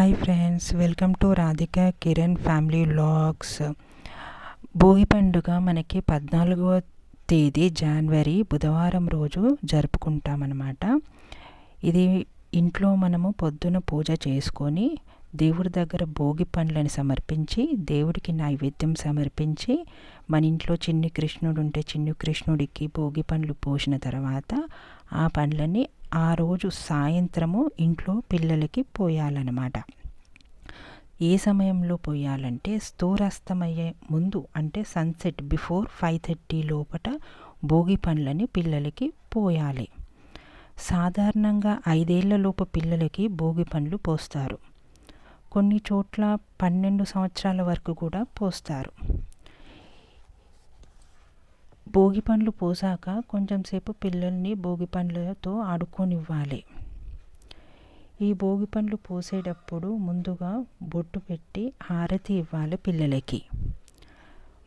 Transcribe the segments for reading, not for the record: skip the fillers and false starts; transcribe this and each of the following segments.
Hi friends, welcome to Radhika Kiran family vlogs. Bhogi పండుగ మనకి 14వ తేదీ జనవరి బుధవారం రోజు జరుపుకుంటామన్నమాట. ఇది ఇంట్లో మనము పొద్దున పూజ చేసుకొని దేవుడి దగ్గర భోగి పండ్లను సమర్పించి దేవుడికి నైవేద్యం సమర్పించి మన ఇంట్లో చిన్ని కృష్ణుడు ఉంటే చిన్ని కృష్ణుడికి భోగి పండ్లు పోసిన తర్వాత ఆ పండ్లని ఆ రోజు సాయంత్రము ఇంట్లో పిల్లలకి పోయాలన్నమాట. ఏ సమయంలో పోయాలంటే సూర్యాస్తమయ్యే ముందు, అంటే సన్సెట్ బిఫోర్ 5:30 లోపట భోగి పండ్లని పిల్లలకి పోయాలి. సాధారణంగా 5 ఏళ్లలోపు పిల్లలకి భోగి పండ్లు పోస్తారు. కొన్ని చోట్ల 12 సంవత్సరాల వరకు కూడా పోస్తారు. భోగి పండ్లు పోసాక కొంచెం సేపు పిల్లల్ని భోగి పండ్లతో ఆడుకోనివ్వాలి. ఈ భోగి పండ్లు పోసేటప్పుడు ముందుగా బొట్టు పెట్టి హారతి ఇవ్వాలి పిల్లలకి.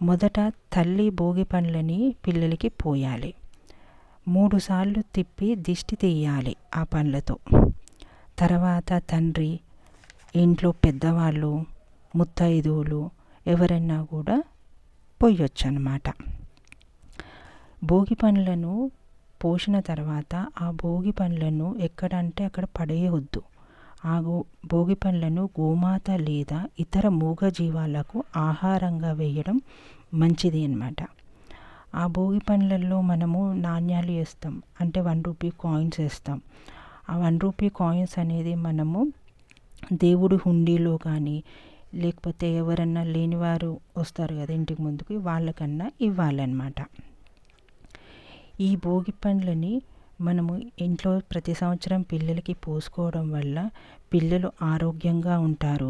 మొదట తల్లి భోగి పండ్లని పిల్లలకి పోయాలి. 3 సార్లు తిప్పి దిష్టి తీయాలి ఆ పండ్లతో. తర్వాత తండ్రి, ఇంట్లో పెద్దవాళ్ళు, ముత్తైదువులు ఎవరైనా కూడా పోయొచ్చు అన్నమాట. భోగి పండ్లను పోసిన తర్వాత ఆ భోగి పండ్లను ఎక్కడంటే అక్కడ పడేయవద్దు. ఆ భోగి పండ్లను గోమాత లేదా ఇతర మూగజీవాలకు ఆహారంగా వేయడం మంచిది అన్నమాట. ఆ భోగి పండ్లలో మనము నాణ్యాలు వేస్తాం, అంటే 1 రూపీ కాయిన్స్ వేస్తాం. ఆ 1 రూపీ కాయిన్స్ అనేది మనము దేవుడి హుండీలో కానీ, లేకపోతే ఎవరన్నా లేనివారు వస్తారు కదా ఇంటికి ముందుకి, వాళ్ళకన్నా ఇవ్వాలన్నమాట. ఈ భోగి పండ్లని మనము ఇంట్లో ప్రతి సంవత్సరం పిల్లలకి పోసుకోవడం వల్ల పిల్లలు ఆరోగ్యంగా ఉంటారు.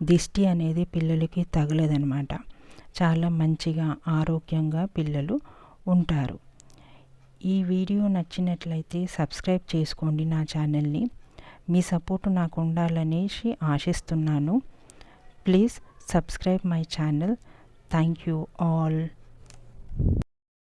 దిష్టి అనేది పిల్లలకి తగలదనమాట. చాలా మంచిగా ఆరోగ్యంగా పిల్లలు ఉంటారు. ఈ వీడియో నచ్చినట్లయితే సబ్స్క్రైబ్ చేసుకోండి నా ఛానల్ని. మీ సపోర్టు నాకు ఉండాలనేసి ఆశిస్తున్నాను. Please subscribe my channel. Thank you all.